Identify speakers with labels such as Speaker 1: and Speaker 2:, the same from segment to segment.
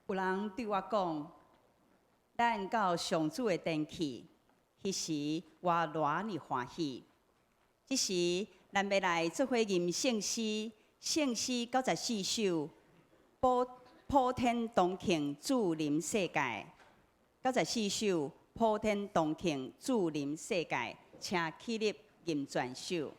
Speaker 1: 有人对我讲，咱到上主的殿去，迄时我偌尼欢喜。即时咱要来做伙吟圣诗，圣诗94首，普天同庆祝临世界。94首，普天同庆祝临世界，请起立吟全首。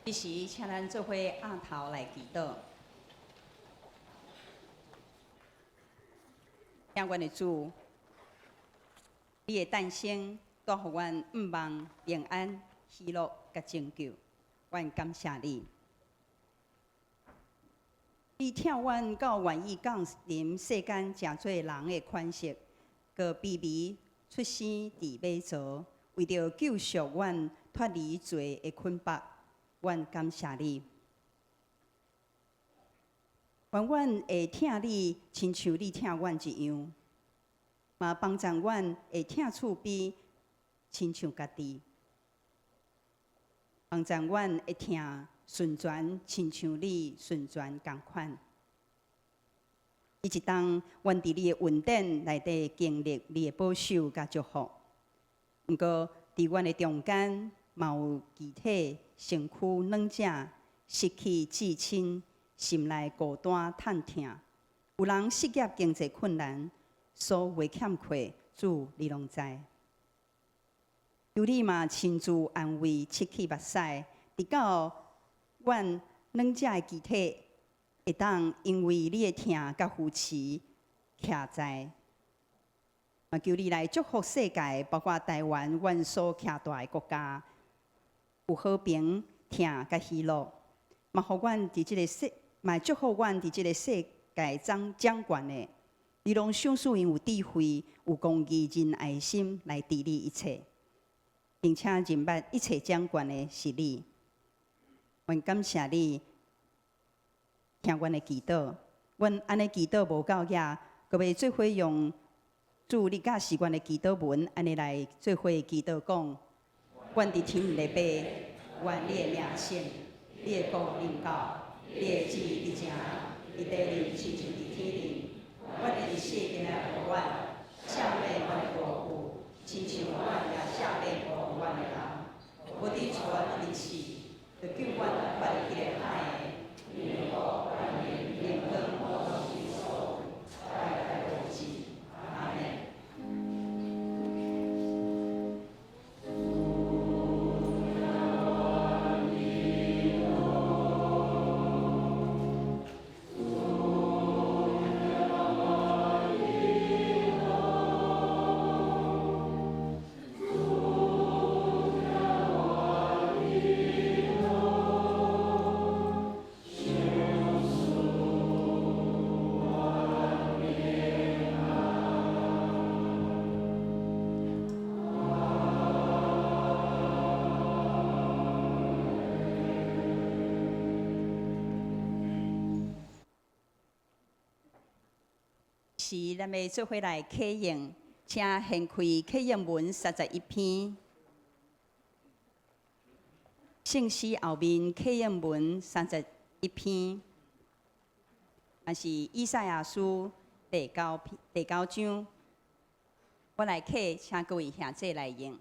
Speaker 1: 这时，请咱做伙昂头来祈祷。仰阮的主，你的诞生带予阮毋忘平安、喜乐甲拯救，阮感谢你。你疼阮到愿意降临世间，成做人的款式，个卑微出生伫马槽，为着救赎阮脱离罪的捆绑，阮感谢你。愿阮会疼你，亲像你疼阮一样，嘛帮助阮会疼厝边，亲像家己。帮助阮会疼顺转，亲像你顺转共款。伊一当，阮伫你的恩典内底经历你的保守甲祝福。毋过，伫阮的中间，嘛有肢体、身躯软者，失去至亲，心内孤单叹疼。有人失业经济困难，所为欠缺，主你拢知。求你嘛亲自安慰，拭去目屎，直到阮软者的肢体会当因为你的疼甲扶持徛在。嘛求你来祝福世界，包括台湾，阮所徛大的国家，有和平、疼甲喜乐。嘛，互阮伫即个嘛祝福阮伫即个世界掌权的，你拢想使因有智慧、有公义、仁爱心来治理一切。并且认捌一切掌权的是你，阮感谢你听阮的祈祷。阮安尼祈祷无够野，阁要做伙用主你教示阮的祈祷文，安尼来做伙祈祷讲：阮伫天的爸，愿你的名圣，你的国临到，你的旨意成，伫地里亲像伫天里。阮的日时今日互阮，赦免阮的过负，亲像阮也赦免过负阮的人。无伫传阮的死，就救阮脱离迄个歹的，因国、万民、永恒、无穷之所，代代无尽。阿门。是咱要做伙来启用，请掀开启用文31篇。圣诗后面启用文31篇，也是以赛亚书第9章。我来启，请各位兄弟来用。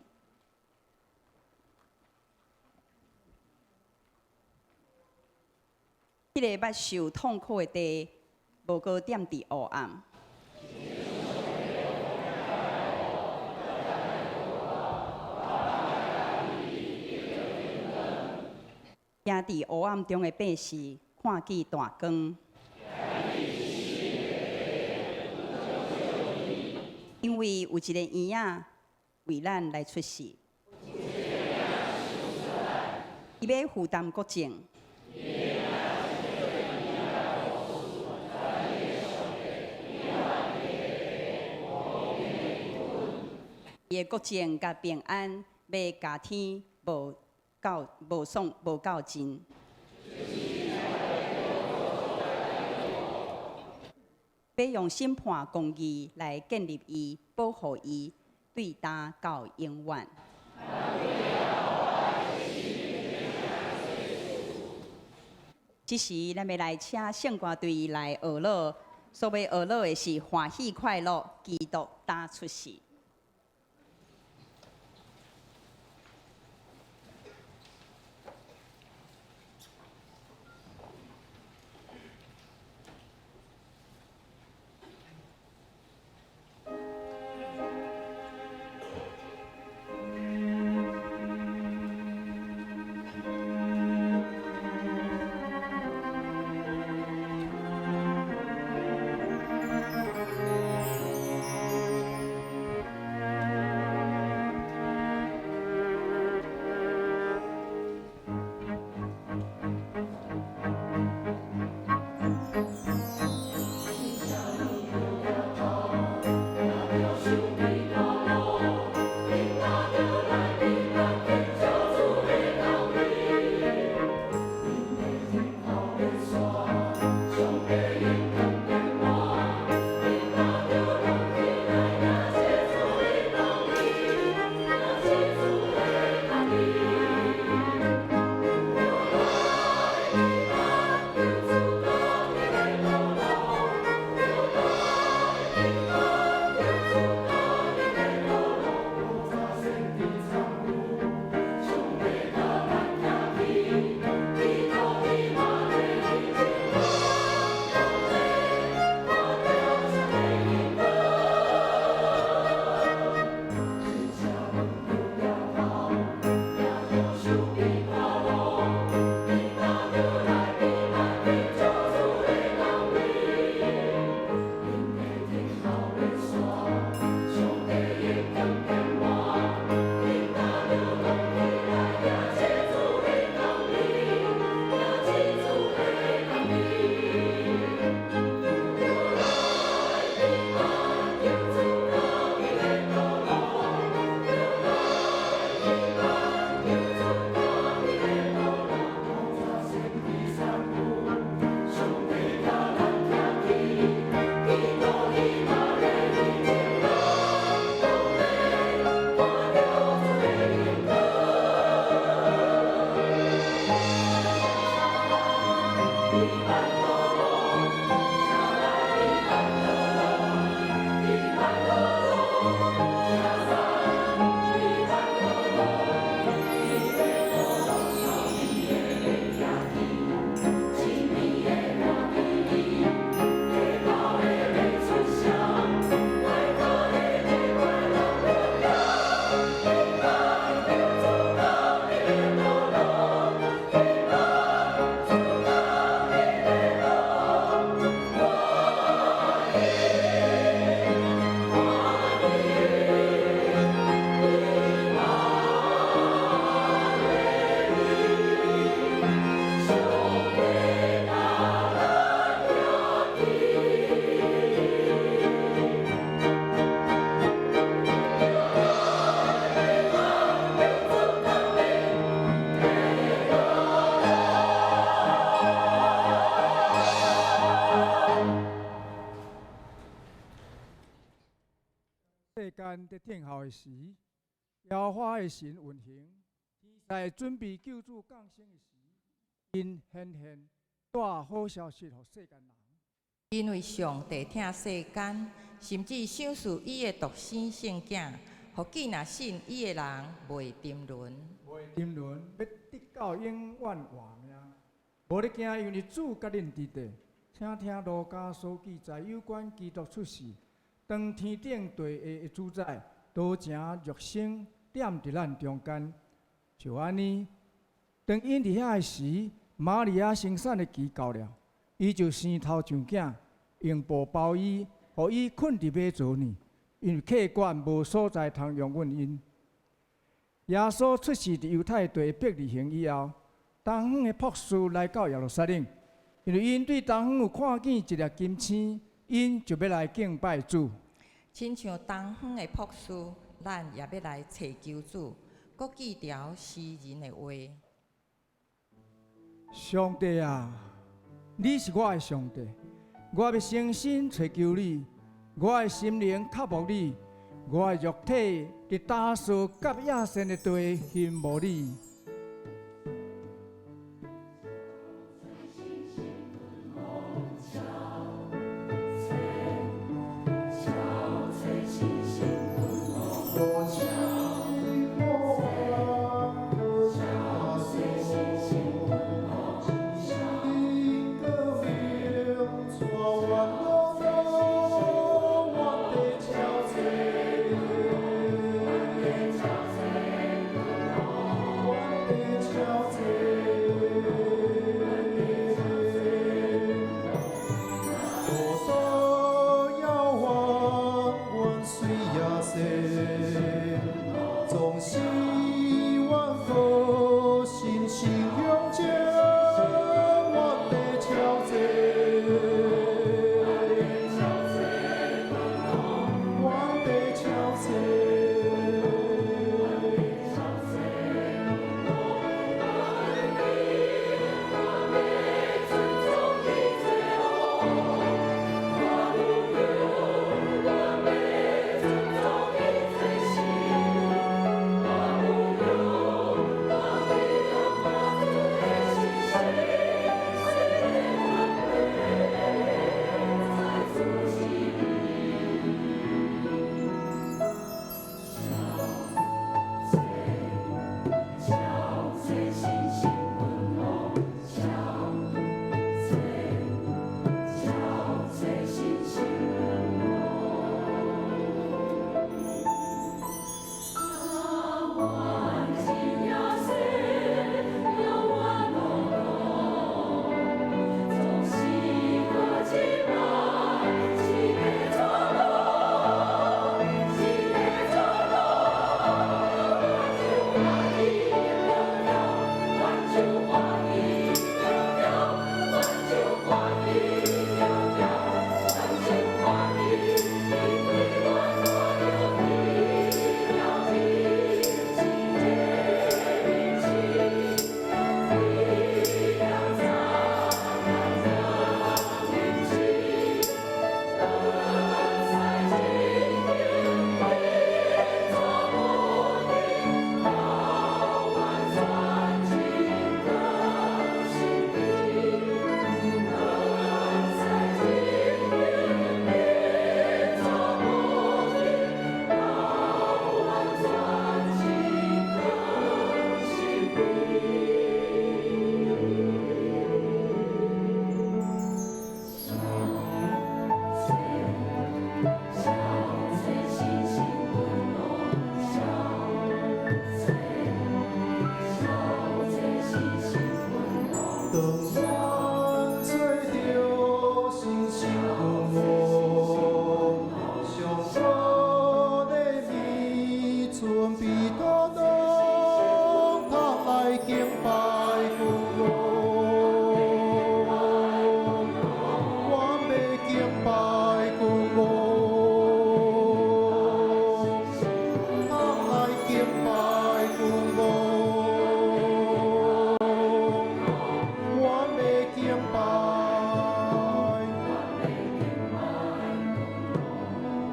Speaker 1: 迄个捌受痛苦的地，无搁踮伫黑暗。行伫黑暗中的百姓，看见大光。因为有一个婴仔为咱来出世，伊要负担国政。伊的国政甲平安，要加天无够尽。要用审判公义来建立伊，保护伊，对担到永远。这时，咱要来请圣歌队来学乐，所要学乐的是欢喜快乐，基督打出世。
Speaker 2: 世间在听候的时，耶和华的神运行，天在准备救主降生的时，因显现带好消息给世间人。
Speaker 3: 因为上帝疼世间，甚至赏赐伊的独生圣子，互既若信伊的人袂沉沦。
Speaker 2: 袂沉沦，要得到永远活命。无咧惊，因为主甲恁伫地。请听路加所记载有关基督出世，当天顶地下主宰，道成肉身，踮伫咱中间。就安尼，当因伫遐时，玛利亚生产的期到了，伊就生头上囝，用布包伊，互伊困伫马槽里，因为客馆无所在通容阮因。耶稣出世伫犹太地伯利恒以后，东方的博士来到耶路撒冷，因为因对东方有看见一粒金星，因就要来敬拜主。
Speaker 3: 亲像东方的博士，咱也要来找救主，搁记条诗人的话。
Speaker 2: 上帝啊，你是我的上帝，我要诚心找求你，我的心灵渴慕你，我的肉体伫打扫甲野生的地羡慕你。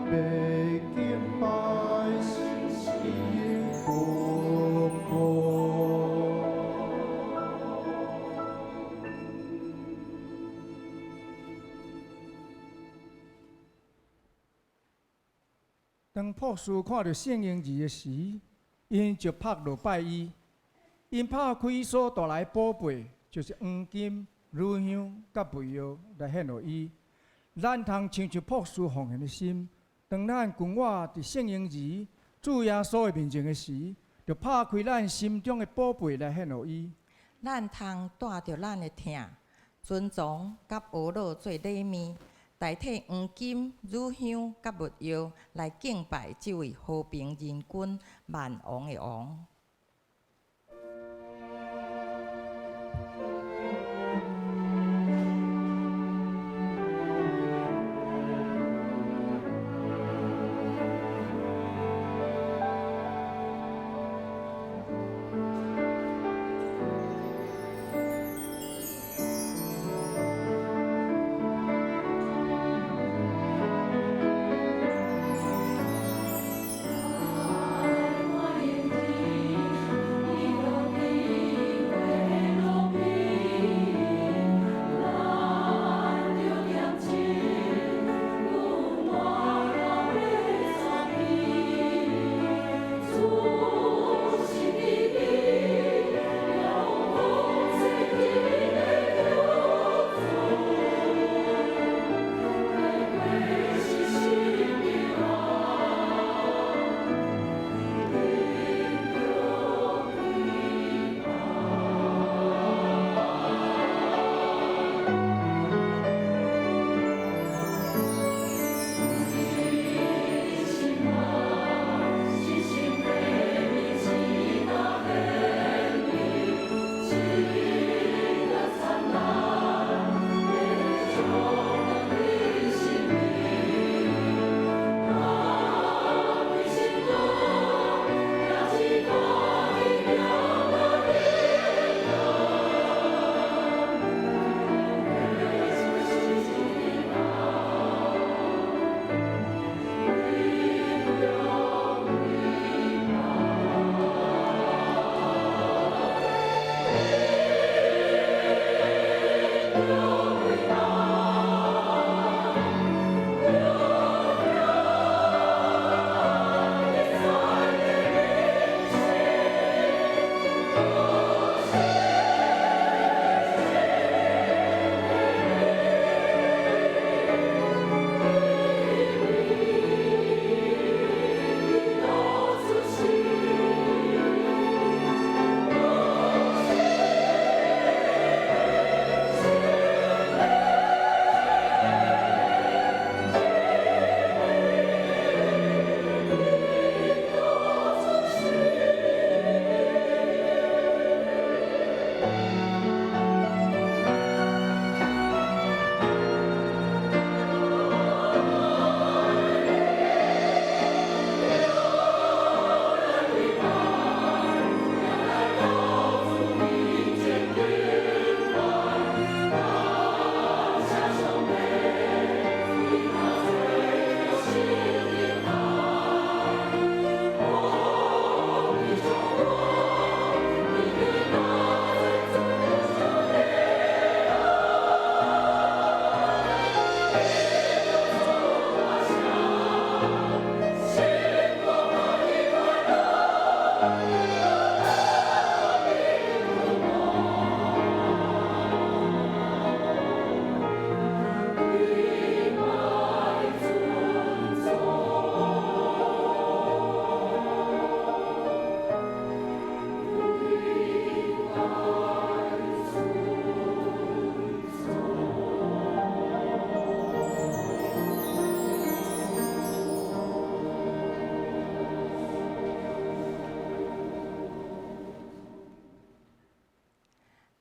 Speaker 4: 被敬拜。
Speaker 2: 当博士看到圣婴儿的时，因就拍落拜伊。因拍开所带来宝贝，就是黄金、乳香、甲肥药来献予伊。咱通亲像博士奉献的心，当咱君我伫圣婴儿主耶稣的面前的时，就拍开咱心中的宝贝来献予伊。
Speaker 3: 咱通带着咱的疼、尊重甲婀娜做礼物，代替黄金、乳香甲物药来敬拜这位和平人君、万王的王。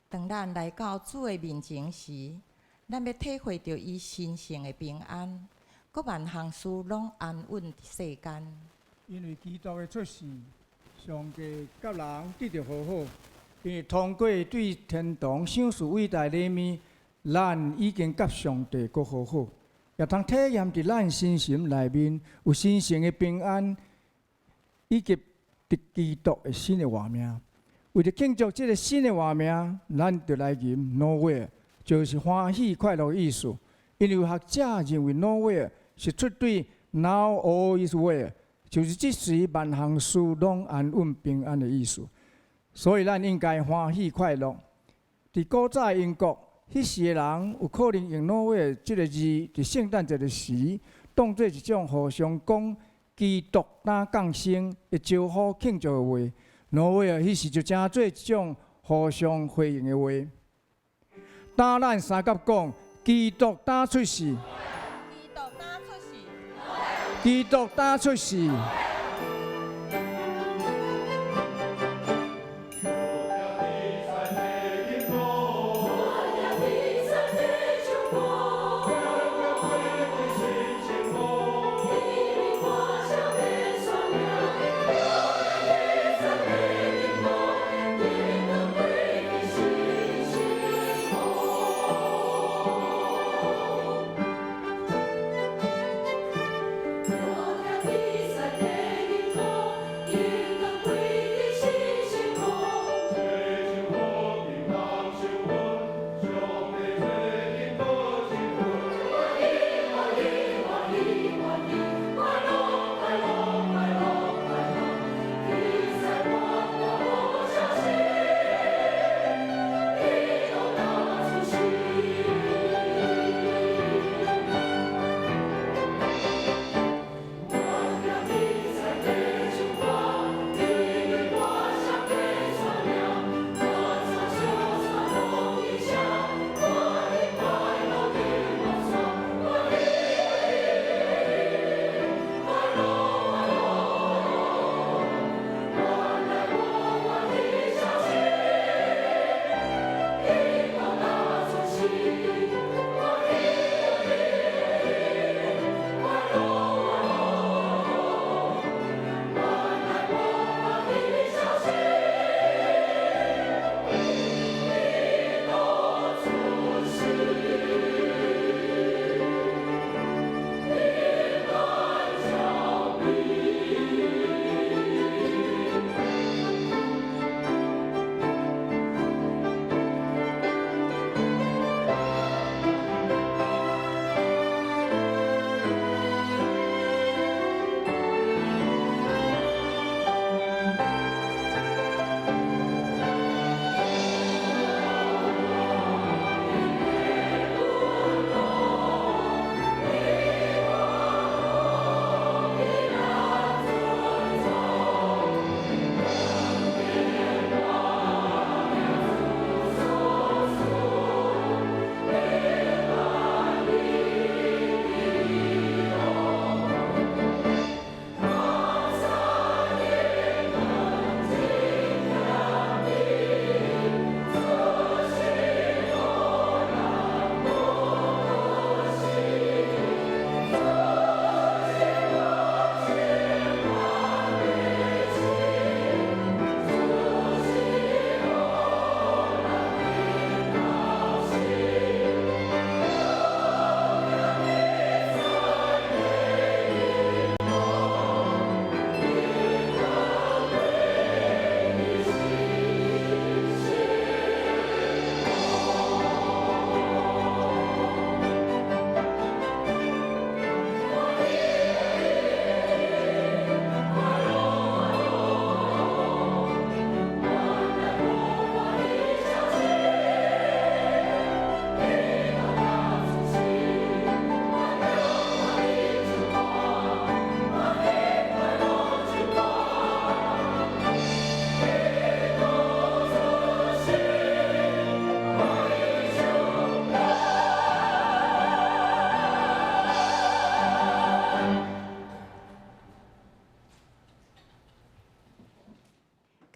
Speaker 3: 当咱来到主的面前时，咱要体会到伊神圣的平安，各万项事拢安稳伫世间。
Speaker 2: 因为基督的出世，上帝甲人得到和好，因为通过对天堂享受伟大礼物，咱已经甲上帝搁和好，也通体验伫咱心神内面有神圣的平安，以及伫基督的新的画面。为了庆祝这个新的画面，咱就来吟 Nowhere， 就是欢喜快乐的意思。因为学者认为 Nowhere 是出对 Now all is well，就是即时万行事拢安稳平安的意思。所以咱应该欢喜快乐。伫古早英国，迄时的人有可能用挪威即个字，伫圣诞节的时，当做一种互相讲基督打降生的招呼庆祝的话。挪威迄时就正做一种互相回应的话。打咱三甲讲，基督打出世，基督打出世。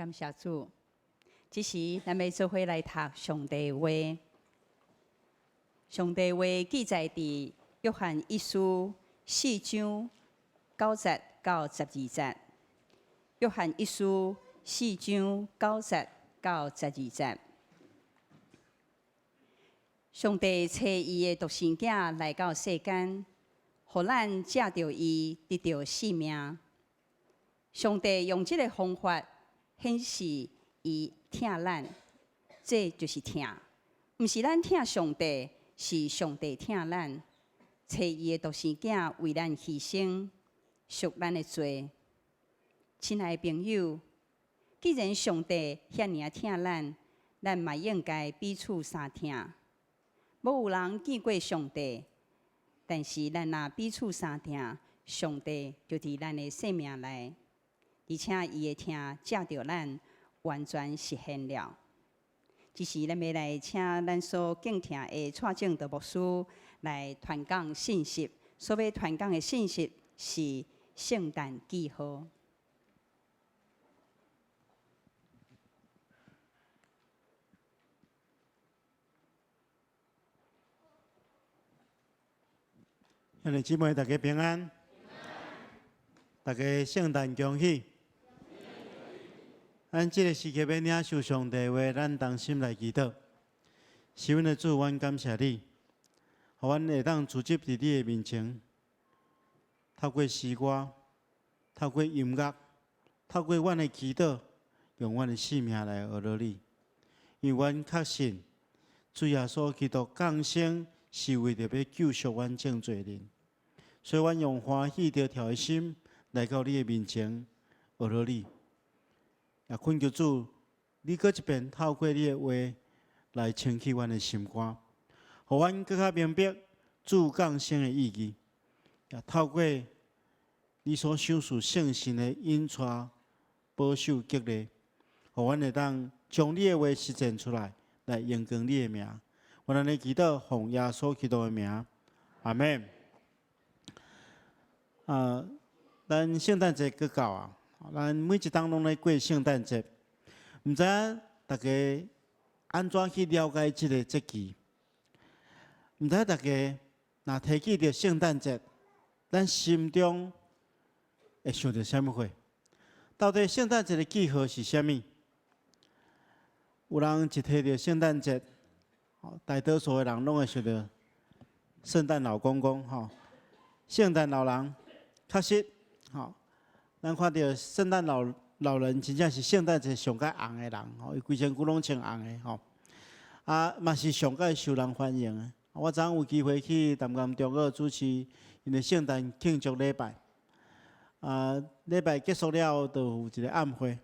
Speaker 1: 感谢主，这时咱要做伙来读上帝话。上帝话记载伫约翰一书4章9节到12节。约翰一书4章9节到12节。上帝找伊的独生囝来到世间，互咱借着伊得到性命。上帝用这个方法显示伊疼咱，这就是疼，毋是咱疼上帝，是上帝疼咱。找伊的独生囝为咱牺牲，赎咱的罪，亲爱的朋友，既然上帝遐尔疼咱，咱嘛应该彼此相疼。无有人见过上帝，但是咱若彼此相疼，上帝就伫咱的生命内，而且伊的疼借着咱完全实现了。即时咱要来请咱所敬听的蔡正道牧师来传讲信息，所要传讲的信息是圣诞记号。
Speaker 4: 兄弟姊妹，大家平安，大家圣诞恭喜！咱这个时刻要领受上帝话，咱同心来祈祷。是阮的主，阮感谢你，互阮会当聚集伫你的面前，透过诗歌，透过音乐，透过阮的祈祷，用阮的性命来学乐你。因为阮确信，主耶稣基督降生是为着要救赎阮正罪人，所以阮用欢喜得调的心来到你的面前学乐你。也恳求主，你搁一遍透过你的话来清起阮的心肝，互阮更加明白主降生的意义。也透过你所赏赐圣神的引带、保守、激励，互阮会当将你的话实践出来，来荣光你的名。我安尼祈祷，奉耶稣基督的名，阿门。咱圣诞节要到啊！咱每一当拢咧过圣诞节，毋知影大家安怎去了解即个节期？毋知大家若提起着圣诞节，咱心中会想到啥物货？到底圣诞节的记号是啥物？有人一提到圣诞节，大多数的人拢会想到圣诞老公公，圣诞老人，确实，咱看到圣诞老人真正是圣诞节上界红的人，伊规身躯拢穿红的，嘛是上界受人欢迎的。我昨有机会去淡江中学主持因的圣诞庆祝礼拜，礼拜结束了，就有一个暗会，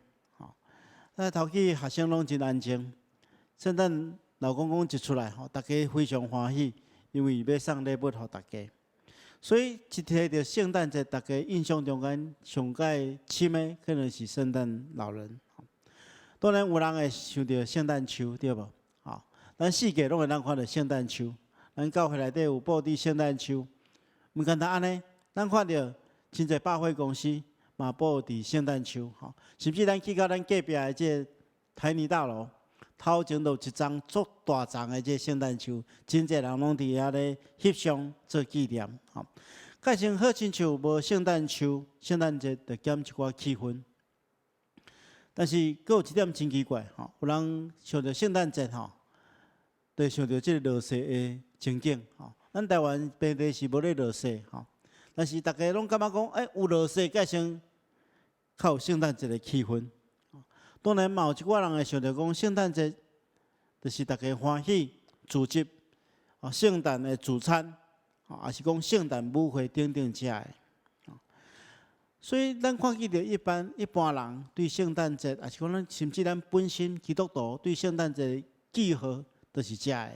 Speaker 4: 头去学生拢真安静，圣诞老公公一出来，大家非常欢喜，因为要送礼物互大家。所以一提到圣诞节，大家印象中间上界深的可能是圣诞老人。当然有人会想到圣诞树，对无？咱四界拢会当看到圣诞树，咱教会内底有布置圣诞树。毋简单安尼，咱看到真侪百货公司嘛布置圣诞树，甚至咱去到咱隔壁的这台泥大楼，头前就一张足大张的这圣诞树，真侪人拢伫遐咧翕相做纪念。假成好亲像无圣诞树，圣诞节就减一寡气氛。但是，佫有一点真奇怪，有人想到圣诞节，就想到这个落雪的情景。咱台湾平地是无咧落雪，但是大家拢感觉讲，有落雪，假成较有圣诞节的气氛。当然嘛，有一寡人会想到讲，圣诞节就是大家欢喜聚集，圣诞的聚餐，也是讲圣诞舞会等等遮的。所以咱看见着一般人对圣诞节，也是讲咱甚至咱本身基督徒对圣诞节的记号，都是遮的。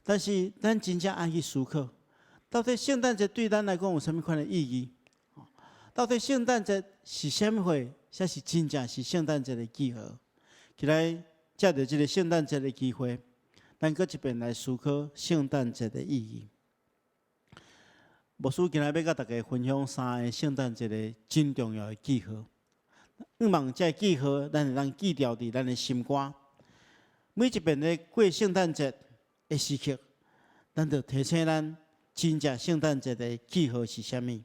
Speaker 4: 但是咱真正爱去思考，到底圣诞节对咱来讲有啥物款的意义？到底圣诞节是啥物货？才是真正是圣诞节的记号。起来借着这个圣诞节的机会，咱搁一遍来思考圣诞节的意义。牧师今日要甲大家分享3个圣诞节的真重要的记号。希望这记号咱会当记牢伫咱的心肝。每一遍咧过圣诞节的时刻，咱就提醒咱真正圣诞节的记号是啥物。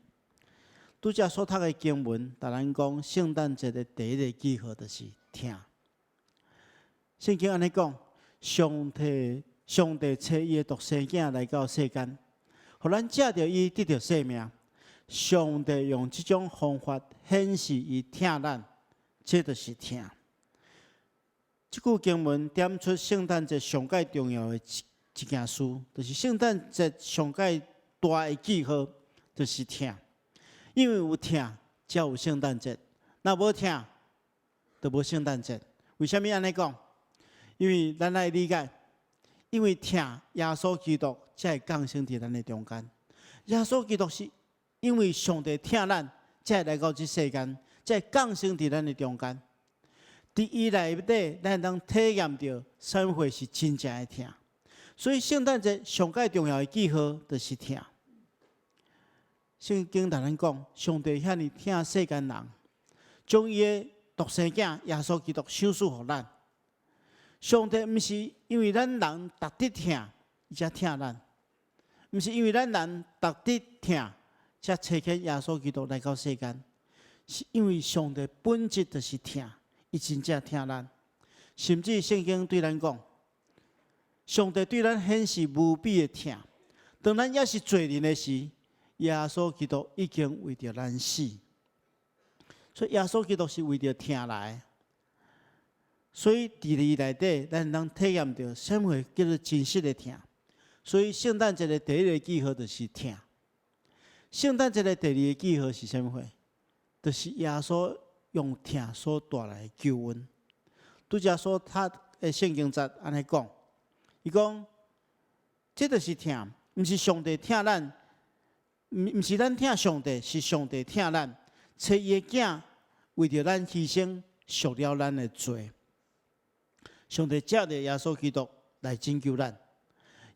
Speaker 4: 拄则所读的经文，甲咱讲圣诞节的第一个记号就是疼。圣经安尼讲，上帝找伊的独生囝来到世间，互咱借着伊得到生命。上帝用这种方法显示伊疼咱，这就是疼。这句经文点出圣诞节上界重要的一件事，就是圣诞节上界大的记号就是疼。因为有疼，才有圣诞节。若无疼，就无圣诞节。为什么安尼讲？因为咱来理解，因为疼耶稣基督才会降生伫咱的中间。耶稣基督是因为上帝疼咱，才会来到这世间，才会降生伫咱的中间。伫伊内底，咱能体验到什么是真正的疼。所以圣诞节上界重要的记号就是疼。圣经同咱讲，上帝遐尼疼世间人，将伊的独生囝耶稣基督赏赐予咱。上帝毋是因为咱人值得疼，伊才疼咱；毋是因为咱人值得疼，才差遣耶稣基督来到世间。是因为上帝本质就是疼，伊真正疼咱。甚至圣经对咱讲，上帝对咱显示无比的疼。当咱也是罪人的时，耶稣基督已经为着咱死。所以耶稣基督是为着疼来。所以伫伊内底，咱能体验到什么叫做真实的疼。所以圣诞节的第一个记号就是疼。圣诞节的第二个记号是什么？就是耶稣用疼所带来的救恩。拄则说他的圣经节安尼讲，伊讲，这就是疼，毋是上帝疼咱，毋是咱疼上帝，是上帝疼咱，找伊的囝为着咱牺牲，赎了咱的罪。上帝借着耶稣基督来拯救咱。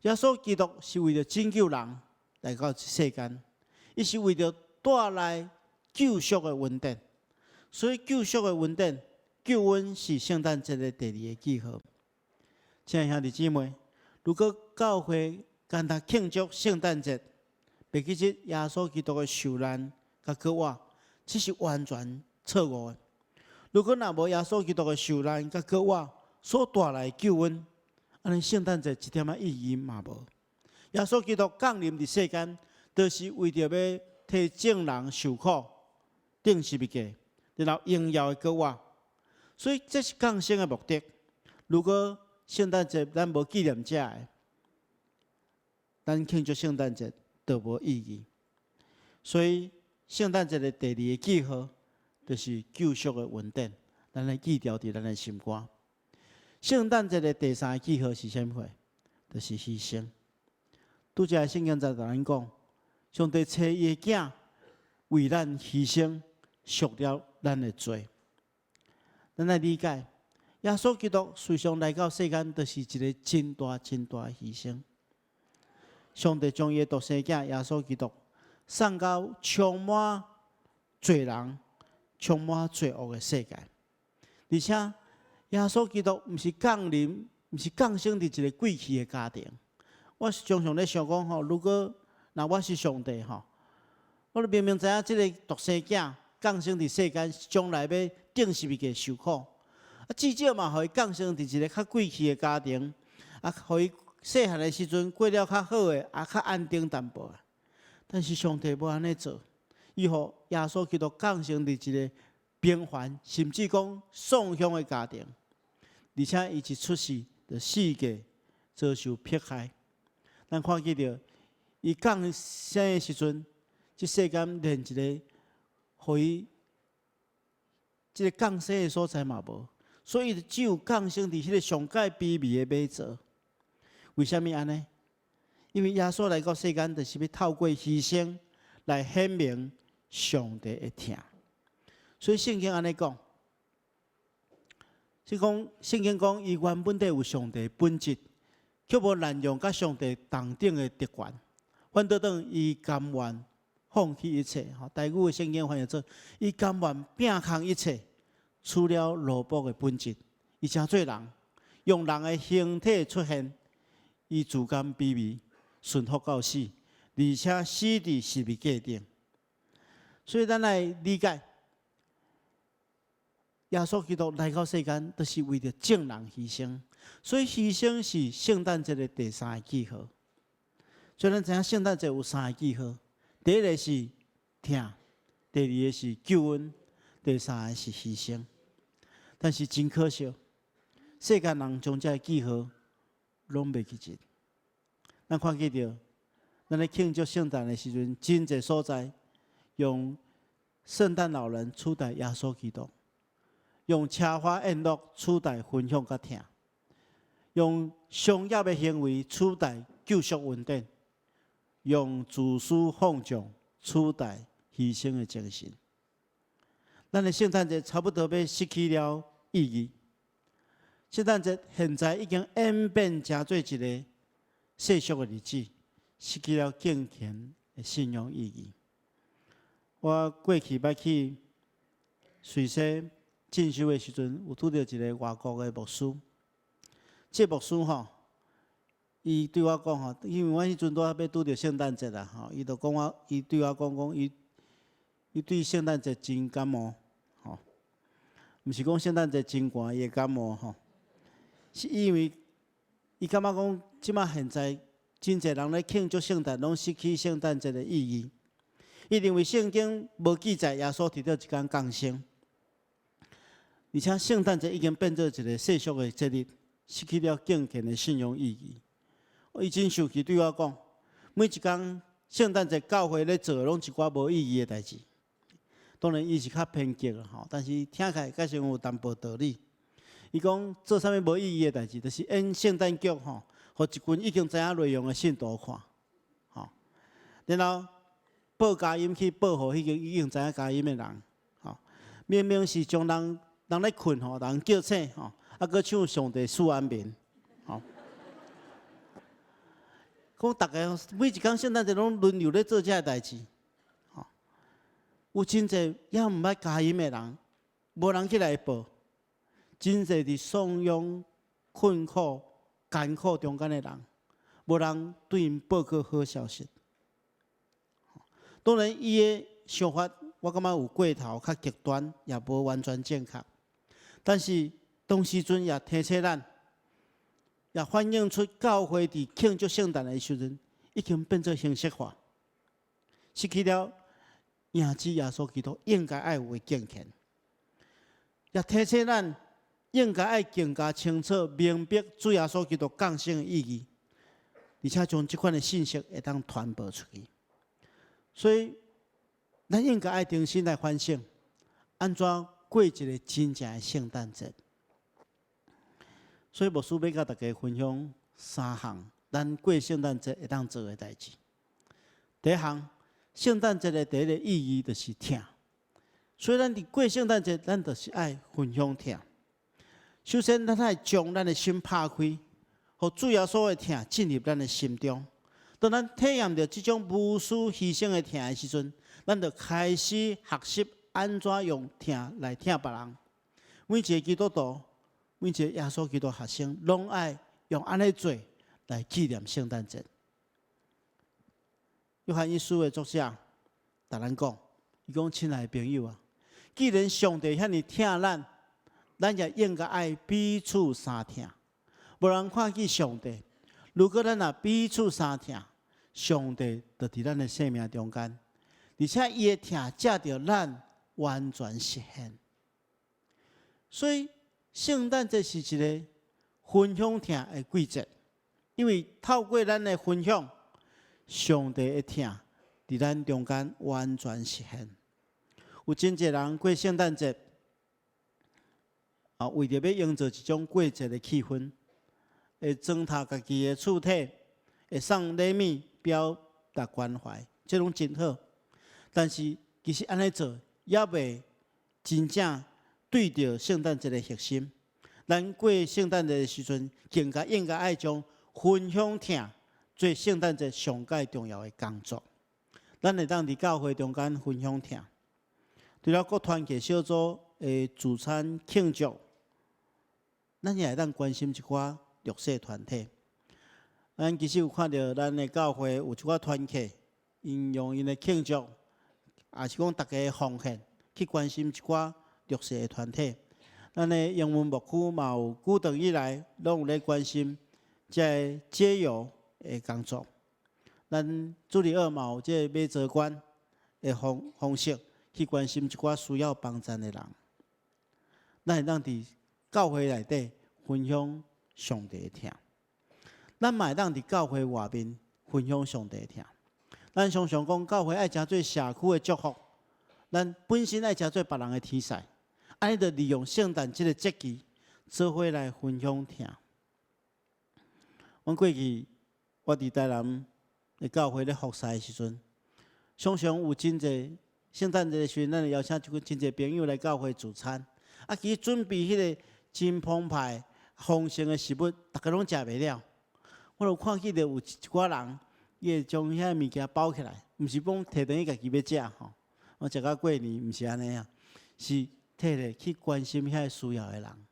Speaker 4: 耶稣基督是为着拯救人来到世间，伊是为着带来救赎的恩典。所以救赎的恩典、救恩是圣诞节的第二个记号。亲爱兄弟姊妹，如果教会干他庆祝圣诞节，袂记得耶稣基督的受难甲割活，这是完全错误的。如果若无耶稣基督的受难甲割活所带来救恩，安尼圣诞节一点仔意义嘛无。耶稣基督降临伫世间，就是为着要替众人受苦、钉十字架，然后荣耀的割活。所以这是降生的目的。如果圣诞节咱无纪念这个，咱庆祝圣诞节就无意义。所以圣诞节的第二个记号，就是救赎的恩典，咱来记牢伫咱的心肝。圣诞节的第三个记号是啥物？就是牺牲。拄则圣经在同咱讲，上帝找伊的囝为咱牺牲，赎了咱的罪。咱来理解，耶稣基督随上来到世间，就是一个真大真大的牺牲。上帝将伊的独生囝耶稣基督送到充满罪人、充满罪恶的世界，而且耶稣基督毋是降临，毋是降生伫一个贵气的家庭。我是常常咧想讲吼，如果我是上帝吼，我明明知影即个独生囝降生伫世间，将来要钉十字架受苦，至少嘛，互伊降生伫一个较贵气的家庭，互伊细汉的时阵过了较好的，较安定淡薄啊。但是上帝无安尼做，伊互耶稣基督降生伫一个平凡，甚至讲丧乡的家庭，而且伊一出世就世界遭受迫害。咱看见着，伊降生的时阵，即世间连一个互伊即个降生的所在嘛无，所以只有降生伫迄个上界卑微的马槽。为什么安尼？因为耶稣来到世间，就是要透过牺牲来显明上帝的疼。所以圣经安尼讲，圣经讲，伊原本就有上帝本质，却无滥用甲上帝同等的特权，反倒等伊甘愿放弃一切。台语的圣经翻译做，伊甘愿摒空一切，除了萝卜的本质，伊成做人，用人的形体出现。伊自甘卑微，顺服到死，而且死伫十字架顶。所以咱来理解，耶稣基督来到世间，都是为着众人牺牲。所以牺牲是圣诞节的第三个记号。所以咱知影圣诞节有三个记号：第一个是疼，第二个是救恩，第三个是牺牲。但是真可惜，世间人将这个记号拢袂记得。咱看见着，咱咧庆祝圣诞的时阵，真侪所在用圣诞老人取代耶稣基督，用车花宴乐取代分享甲听，用商业的行为取代救赎恩典，用自私放纵取代牺牲的精神。咱的圣诞节差不多要失去了意义。圣诞节现在已经演变成做一个世俗的日子，失去了敬虔的信仰意义。我过去捌去瑞士进修的时阵，有拄到一个外国的牧师。这牧师吼，伊对我讲吼，因为我迄阵拄要拄到圣诞节啦吼，伊就讲伊对我讲伊对圣诞节真感冒吼，毋是讲圣诞节真寒，伊会感冒吼。是因为伊感觉讲，即马现在真侪人咧庆祝圣诞，拢失去圣诞节的意义。伊认为圣经无记载耶稣伫倒一天降生，而且圣诞节已经变做一个世俗的节日，失去了敬虔的信仰意义。伊真生气对我讲，每一天圣诞节教会咧做拢一寡无意义的代志。当然，伊是较偏激啊吼，但是听起来确实有淡薄道理。伊讲做啥物无意义的代志，就是演圣诞剧吼，互一群已经知影内容的信徒看，吼。然后报佳音去报互已经知影佳音的人，吼。明明是将人咧困吼，人叫醒吼，啊，搁唱上帝赐安眠，吼。讲大家每一天圣诞节拢轮流咧做遮代志，吼。有真侪也毋捌佳音的人，无人起来报。真侪伫丧丧、困苦、艰苦中间的人，无人对因报告好消息。当然，伊的想法我感觉有过头、较极端，也无完全正确。但是当时阵也提醒咱，也反映出教会伫庆祝圣诞的时阵，已经变做形式化，失去了迎接耶稣基督应该爱有的敬虔。也提醒咱。应该爱更加清楚明白主耶稣基督降生的意义，而且将这款的信息会当传播出去。所以，咱应该爱重新来反省，安怎过一个真正的圣诞节。所以，牧师要甲大家分享3项咱过圣诞节会当做的代志。第一项，圣诞节的第一个意义就是听。所以，咱伫过圣诞节，咱就是爱分享听。首先，咱爱将咱的心拍开，互主耶稣的听进入咱的心中。当咱体验到这种无私牺牲的听的时阵，咱就开始学习安怎用听来听别人。每一个基督徒，每一个耶稣基督学生，拢爱用安尼做来纪念圣诞节。约翰一书的作者甲咱讲，伊讲：亲爱的朋友啊，既然上帝遐尼听咱也应该爱彼此相听，无人看见上帝。如果咱若彼此相听，上帝就伫咱的生命中间，而且伊的听借着咱完全实现。所以圣诞节是一个分享听的季节，因为透过咱的分享，上帝的听伫咱中间完全实现。有真侪人过圣诞节。为着要营造一种过节的气氛，会装饰家己的厝体，会送礼物表达关怀，这拢真好。但是其实安尼做也未真正对着圣诞节的核心。咱过圣诞节的时阵，更加应该爱将分享听做圣诞节上界重要的工作。咱会当伫教会中间分享听，除了各团契小组的聚餐庆祝。咱也会当关心一寡弱势团体。咱其实有看到咱的教会有一寡团契，因用因的庆祝，也是讲大家的奉献，去关心一寡弱势的团体。咱的英文牧区嘛有久长以来拢有咧关心这街友的工作。咱主里二嘛有这马泽馆的方式去关心一寡需要帮助的人。咱会当伫教会内底分享上帝的听，咱嘛会当伫教会外面分享上帝的听。咱常常讲教会爱诚做社区的祝福，咱本身爱食做别人的题材，安尼就利用圣诞这个节期，做伙来分享听。阮过去我伫台南的教会咧服侍的时阵，常常有真侪圣诞节的时阵，咱会邀请真侪朋友来教会聚餐。啊，其实准备迄个真澎湃、丰盛的食物，大家拢食袂了。我就看见着有一寡人，伊会将遐物件包起来，毋是讲摕等于家己要食吼。我食到过年，毋是安尼啊，是摕咧去关心遐需要的人。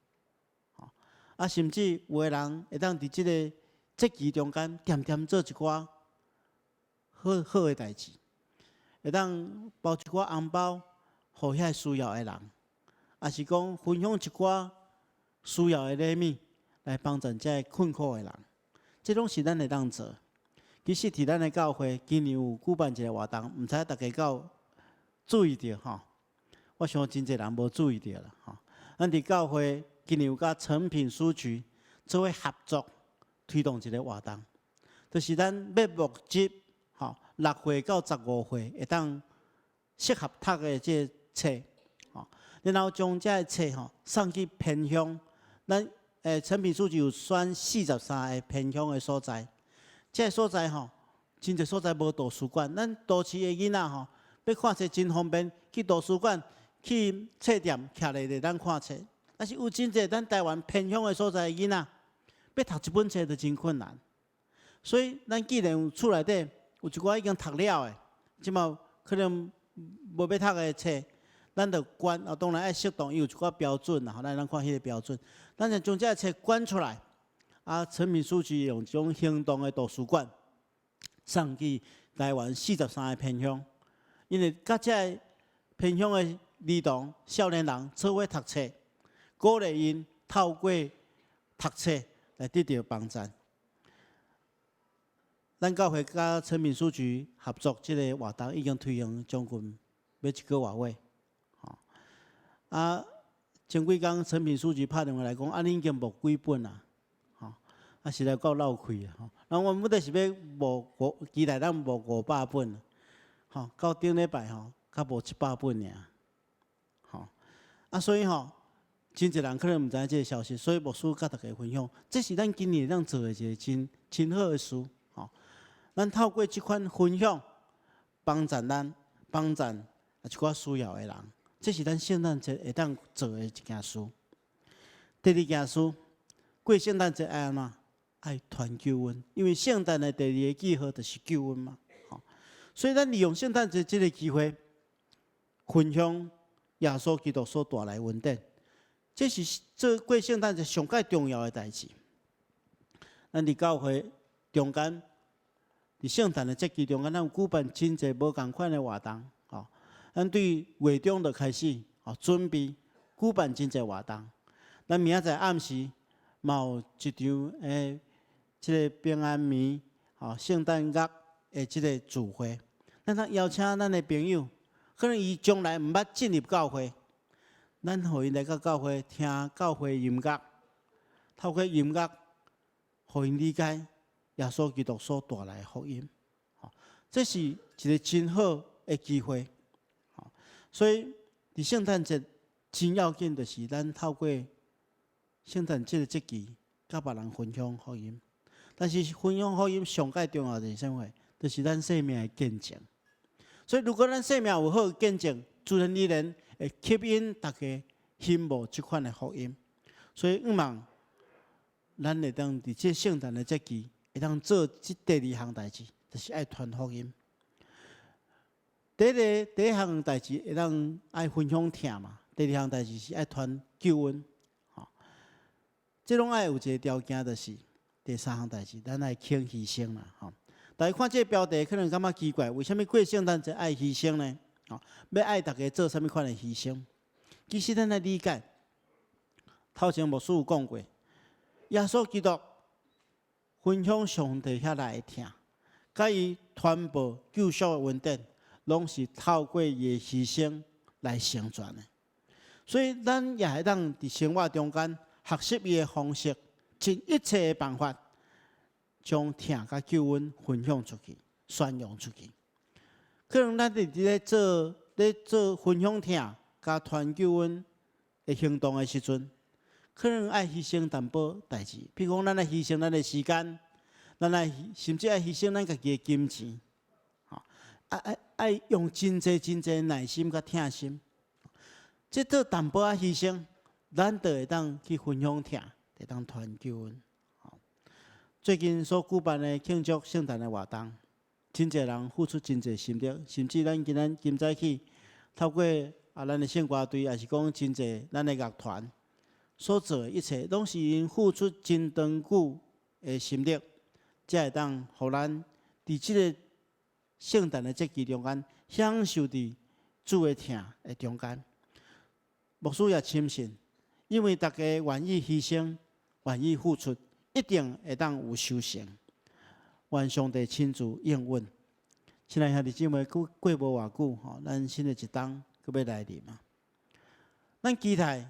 Speaker 4: 啊，甚至有个人会当伫即个节期中间，渐渐做一寡好的代志，会当包一寡红包，互遐需要的人，也是讲分享一寡需要的礼物，来帮助遮困苦的人。这拢是咱会当做。其实伫咱的教会，今年有举办一个活动，毋知大家有注意到吼？我想真侪人无注意到啦吼。咱伫教会今年有甲诚品书局做伙合作推动一个活动，就是咱要募集吼6岁到15岁会当适合读的这个册吼，然后将这个册吼送去偏乡，咱诚品书局有选43个偏乡的所在，这个所在吼，真侪所在无图书馆，咱都市的囡仔吼要看册真方便，去图书馆、去册店徛咧咱看册。但是有真侪咱台湾偏乡的所在的囡仔，要读一本册就真困难。所以咱既然有厝内底有一寡已经读了的，即嘛可能无要读的册，咱就管啊，当然爱适当，伊有一寡标准啦，咱看迄个标准，咱就将这个册管出来。啊，诚品书局用一种行动的图书馆，送去台湾43个偏乡，因为甲这偏乡的儿童、少年人做伙读册，鼓励因透过读册来得到帮助。咱教会甲诚品书局合作，这个活动已经推行将近要1个多月。前几工诚品书局拍电话来讲，恁已经募几本啦，实在够闹气啊！然后我们要是要募期待咱募500本，到顶礼拜较无700本尔，所以真侪人可能毋知影这个消息，所以牧师甲大家分享，这是咱今年咱做的一个真好的事，咱透过这款分享，帮助一寡需要的人，这是咱圣诞节会当做的一件事。第二件事，过圣诞节爱安怎？爱传救恩，因为圣诞的第2个记号就是救恩嘛。所以咱利用圣诞节这个机会，分享耶稣基督所带来恩典，这是做过圣诞节上介重要的代志。咱伫教会中间，伫圣诞的节期中间，咱有举办真侪无同款的活动。咱对月中就开始准备举办真侪活动。咱明仔载暗时嘛有一场即个平安暝圣诞节的即个聚会，咱通邀请咱的朋友，可能伊将来毋捌进入教会，咱互因来到教会听教会音乐，透过音乐，互因理解耶稣基督所带来的福音。这是一个真好的机会。所以伫圣诞节真要紧，就是咱透过圣诞节的节期，甲别人分享福音。但是分享福音上介重要的是啥货？就是咱生命的见证。所以如果咱生命有好的见证，自然而然会吸引大家羡慕这款的福音。所以希望咱会当伫这圣诞的节期，会当做这第2项代志，就是爱传福音。第一项代志会当爱分享听嘛，第2项代志是爱传救恩。这拢爱有一个条件，就是第3项代志，咱爱肯牺牲啦。大家看这个标题，可能感觉奇怪，为什么过圣诞节爱牺牲呢？要爱大家做啥物款的牺牲？其实咱来理解，头前牧师有讲过，耶稣基督分享上帝遐来的听，甲伊传播救赎的恩典，拢是透过伊的牺牲来成全的。所以咱也会当伫生活中间学习伊的方式，尽一切的办法，将听甲救恩分享出去、宣扬出去。可能咱伫咧做咧做分享听甲传救恩的行动的时阵，可能爱牺牲淡薄代志，比如讲，咱爱牺牲咱的时间，咱爱甚至爱牺牲咱家己的金钱，吼，爱用真济真济耐心甲疼心，即做淡薄仔牺牲，咱就会当去分享听，会当传救恩。最近所举办的庆祝圣诞的活动，真侪人付出真侪心力，甚至咱今早起透过咱的圣歌队，也是讲真侪咱的乐团所做的一切，拢是因付出真长久的心力，才会当互咱伫即个圣诞的节期中间，享受伫主的疼的中间。牧师也深信，因为大家愿意牺牲，愿意付出，一定会当有收成。愿上帝亲自应允。亲爱兄弟姊妹，过无偌久，咱新的一冬阁要来临啊！咱期待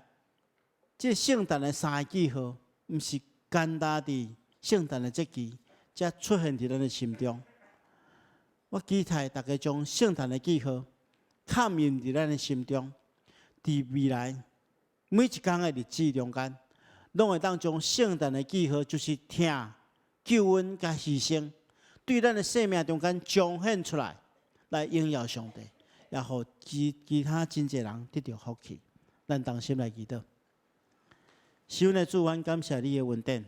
Speaker 4: 这圣诞的3个记号，毋是简单伫圣诞的节期才出现伫咱的心中。我期待大家将圣诞的记号刻印伫咱的心中，伫未来每一天的日子中间，拢会当将圣诞的记号，就是听、救恩甲牺牲，对咱的生命中间彰显出来，来荣耀上帝，也互其他真侪人得到福气。咱同心来祈祷。希望的主，阮感谢你的恩典，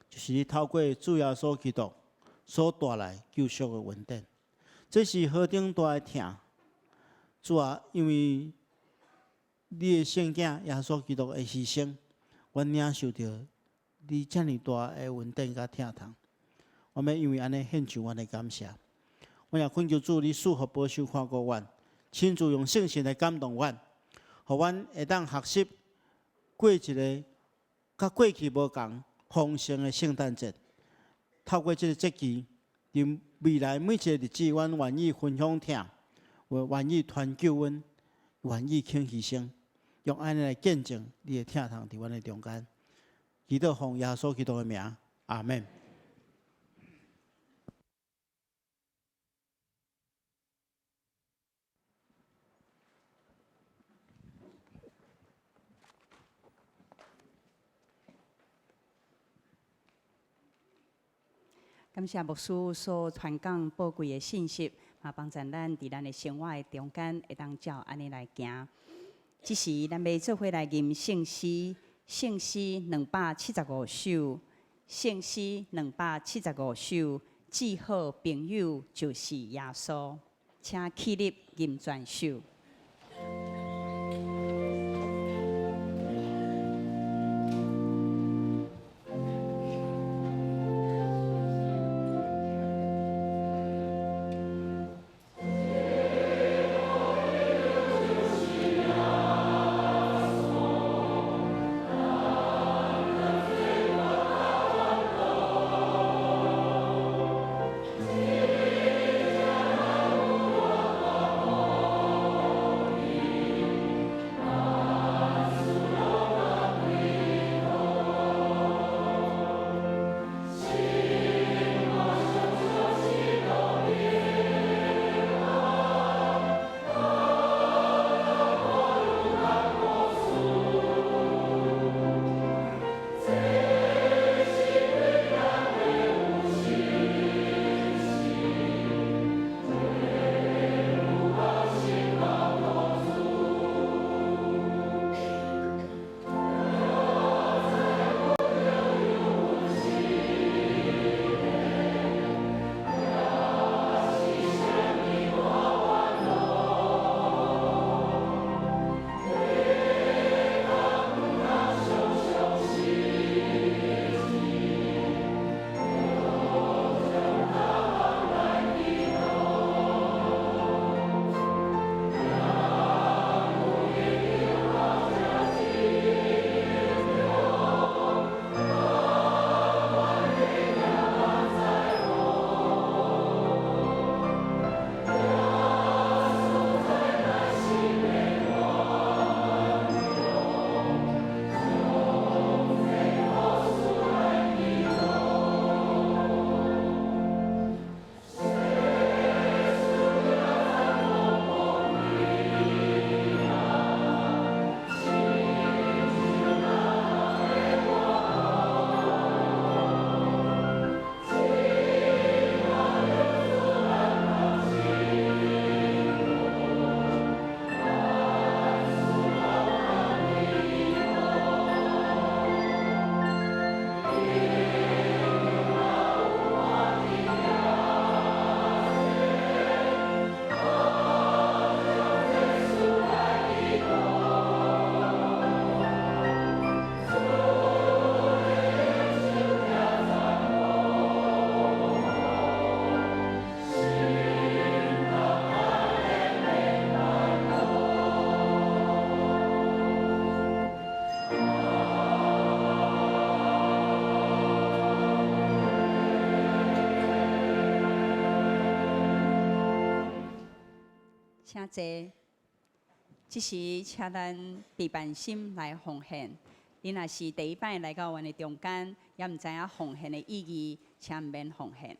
Speaker 4: 就是你透过主耶稣基督所带来救赎的恩典。这是何等大的疼！主啊，因为你的圣囝耶稣基督的牺牲，阮领受到你遮尔大的恩典甲疼痛。我们因为安尼献上阮的感谢。我也恳求主，你赐福保守看顾阮，亲自用圣神来感动阮，互阮会当学习过一个甲过去无同丰盛的圣诞节。透过这个节期，伫未来每一个日子，阮愿意分享听，愿意传救恩，愿意肯牺牲，用安尼来见证你的疼痛伫阮的中间。祈祷奉耶稣基督的名，阿门。
Speaker 1: 感谢牧师所传讲宝贵的信息，也帮助咱伫咱的生活的中间，会当照安尼来行。即时咱要做伙来吟圣诗，圣诗275首，圣诗275首，记好朋友就是耶稣，请起立吟全首。请坐。即时，请咱备办心来奉献。你若是第一摆来到阮的中间，也毋知影奉献的意义，请毋免奉献。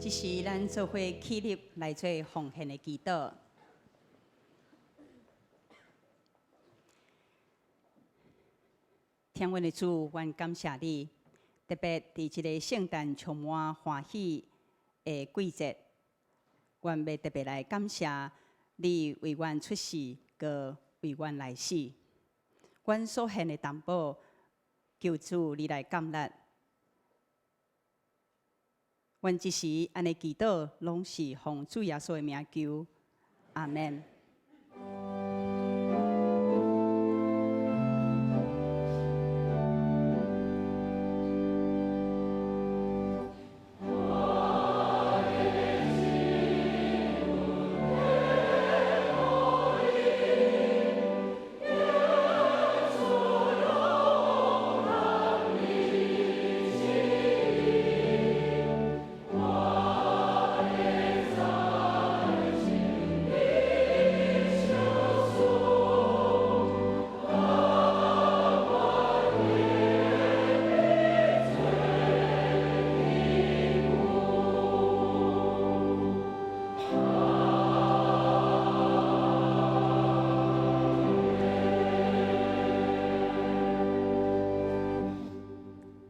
Speaker 1: 即是咱做伙起立来做奉献的祈祷。天阮的主，阮感谢你，特别伫即个圣诞充满欢喜的季节，阮要特别来感谢你为阮出世，搁为阮来死。阮所献的担保，求主你来感纳。阮即时安尼祈祷，拢是奉主耶稣的名求，阿门。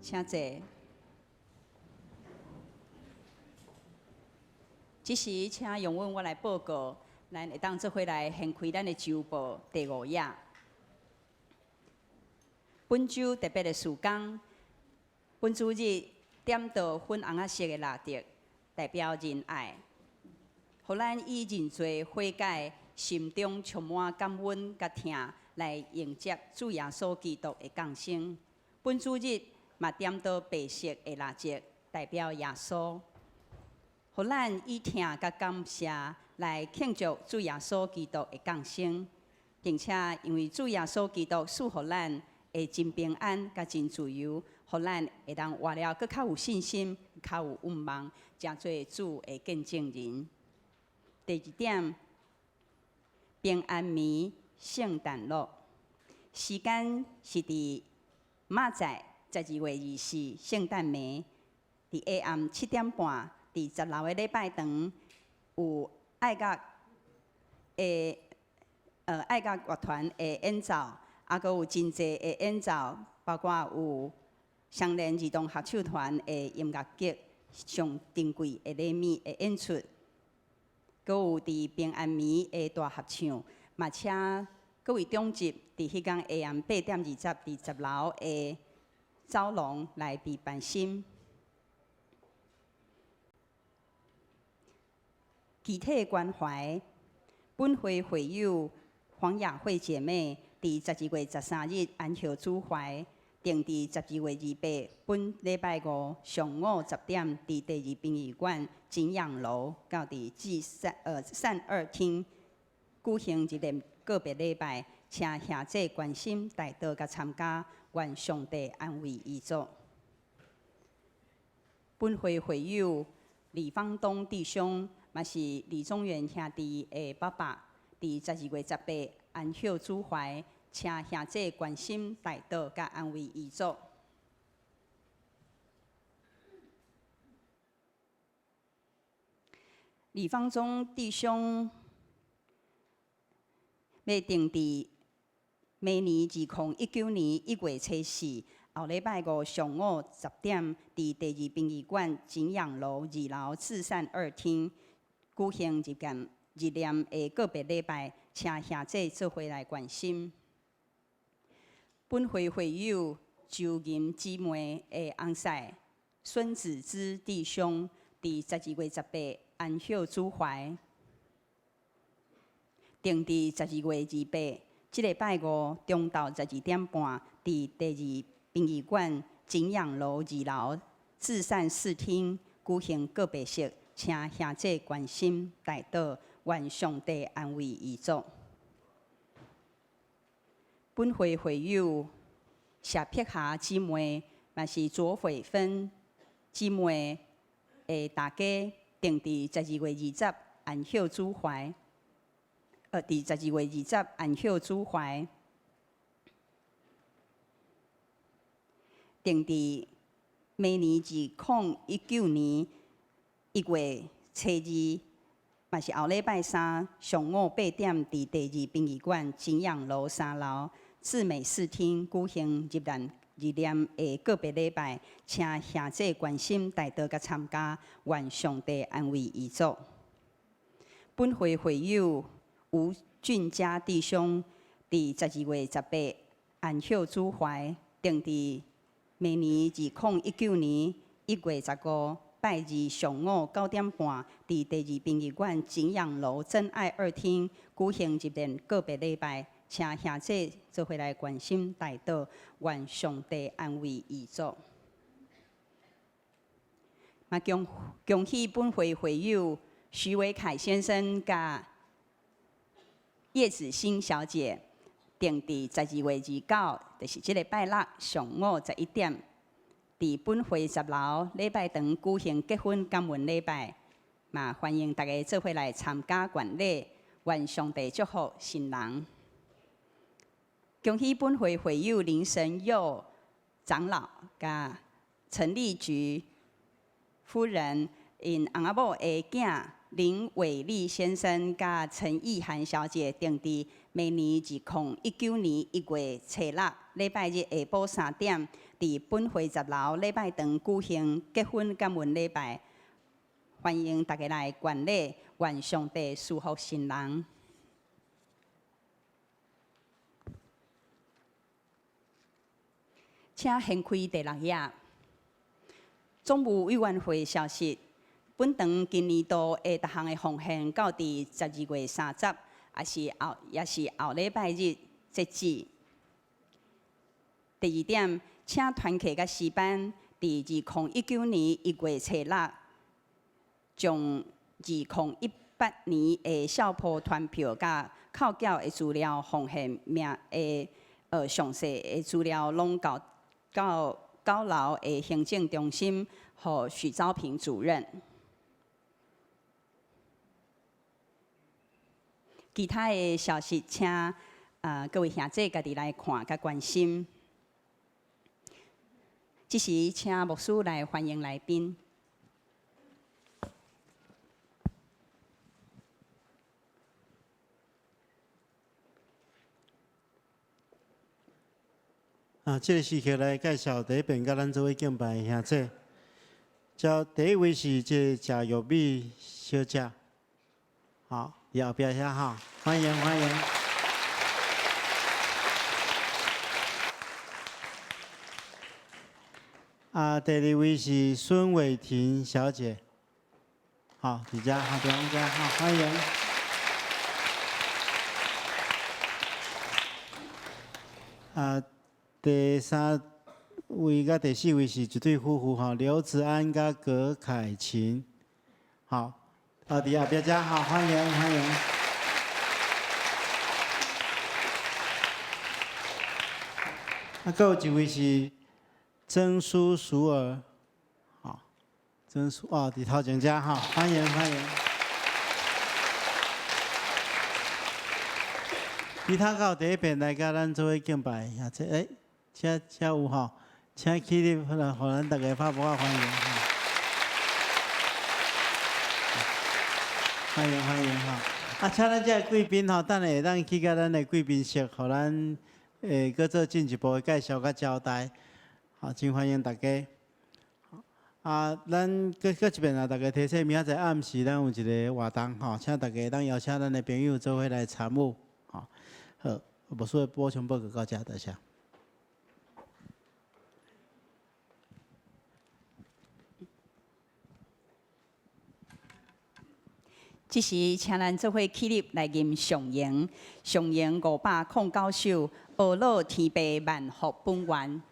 Speaker 1: 请坐。即时请容阮我来报告，咱会当做伙来掀开咱的周报第5页。本周特别的事工，本主日点到粉红色的蜡烛，代表仁爱，互咱以认罪悔改，心中充满感恩甲疼，来迎接主耶稣基督的降生。本主日嘛点到白色的蜡烛，代表耶稣，互咱以疼甲感谢来庆祝主耶稣基督的降生，并且因为主耶稣基督赐予咱会真平安甲真自由，互咱会当活了搁较有信心，较有愿望，成做主的见证人。第2点，平安暝圣诞乐，时间是伫明仔12月24圣诞暝，伫下暗7点半，伫10楼的礼拜堂有爱甲乐团的演奏。还佫有真济的演奏，包括有双联儿童合唱团的音乐节上珍贵的礼物的演出，佫有伫平安暝的大合唱，嘛请各位长级伫迄天下暗8点20伫10楼的走廊来伫办心。集体关怀，本会会友黄雅慧姐妹。伫12月13日安息主怀，定伫12月28本礼拜5上午10点，伫第2殡仪馆景仰楼，到伫善二厅举行一个个别礼拜，请兄弟关心带到甲参加，愿上帝安慰遗族。本会会友李方东弟兄，嘛是李宗元兄弟的爸爸，伫12月18。安息主怀，请兄弟关心带到，甲安慰遗族。李方中弟兄要定伫明年2019年1月初4，后礼拜5上午10点，伫第2殡仪馆景仰楼2楼至善二厅举行日念的个别礼拜。请兄弟做伙来关心。本会会友周银姊妹的翁婿孙子之弟兄，伫12月18安息主怀，定伫12月28，即礼拜5中昼12点半，伫第2殡仪馆景仰楼2楼至善4厅举行个别式，请兄弟关心带到。愿上帝安慰遗族。本会会友谢碧霞姊妹，嘛是左慧芬姊妹的大家，定伫12月20安息主怀，伫12月20安息主怀，定伫明年2019年1月初2。嘛是后礼拜3上午8点，伫第2殡仪馆景仰楼3楼至美4厅举行日念的个别礼拜，请兄弟关心带到甲参加，愿上帝安慰遗族。本会会友吴俊佳弟兄，伫12月18安息主怀，定伫明年2019年1月15。拜二上午9点半，伫第2殡仪馆景仰楼真爱二厅举行一连个别礼拜，请兄弟做伙来关心带到，愿上帝安慰遗族。嘛恭喜本会会友徐伟凯先生甲叶子欣小姐，定伫12月29，就是即个拜六上午11点。伫本会10楼礼拜堂举行结婚感恩礼拜，嘛欢迎大家做伙来参加观礼，愿上帝祝福新人。恭喜本会会友林神佑长老甲陈丽菊夫人因翁仔某的囝林伟丽先生甲陈意涵小姐，定伫明年2019年1月初6礼拜日下晡3点。伫本会10楼礼拜堂举行结婚感恩礼拜，欢迎大家来观礼，愿上帝赐福新人。请掀开第6页。总务委员会消息，本场今年度下逐项的奉献到伫12月30，也是后礼拜日截止。第2点，请团契甲诗班伫2019年1月初6，将2018年的校坡团票甲扣缴的资料奉献详细的资料拢到高楼的行政中心，予许昭平主任。其他的消息，请各位兄弟家己来看甲关心。这时，请牧师来欢迎来宾。
Speaker 4: 这个时刻来介绍第一遍甲咱做伙敬拜的兄弟。第一位是谢玉美小姐，好，伫后壁遐哈，欢迎欢迎。第2位是孙伟婷小姐，好，伫遮后边遮好，欢迎。第3位甲第4位是一对夫妇吼，刘子安甲葛凯琴，好，伫后壁遮好，欢迎欢迎。阁有一位是曾淑淑儿，好，曾淑伫头前遮哈，欢迎欢迎。其他到第一遍来甲咱做伙敬拜，请有吼，请起立，互咱大家拍掌欢迎。欢迎欢迎哈！请咱这贵宾吼，等下会当去甲咱的贵宾室，互咱搁做进一步的介绍甲交代。好，真欢迎大家。咱搁一遍大家提醒，明仔载暗时咱有一个活动吼，请大家当邀请咱的朋友做伙来参与。好，无需要补充报告到这，多谢。
Speaker 1: 这时，请咱做伙起立来吟上言，上言509首，报乐天父万福本源。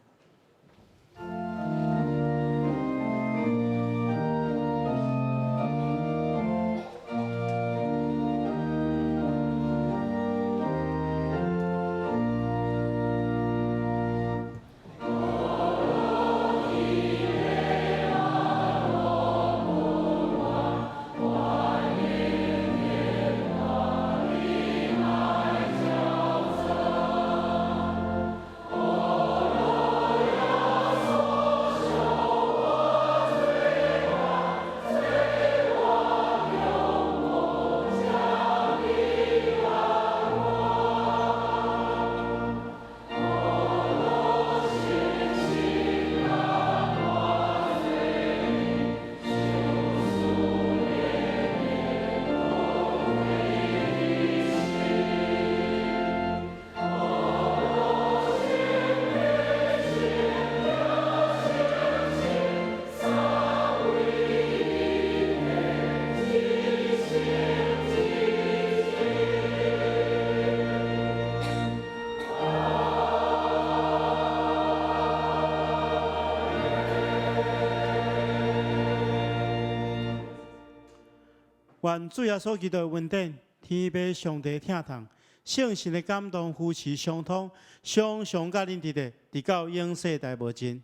Speaker 4: 愿主耶稣基督的恩典、天父上帝疼痛、圣神的感动、扶持相通，常常甲恁伫咧，直到永世代无尽。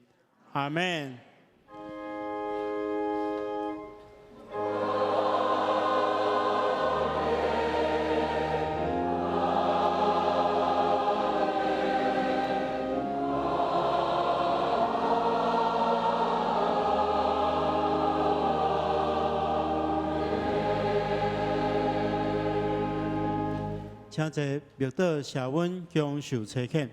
Speaker 4: 阿门。请坐，默祷谢阮享受差遣。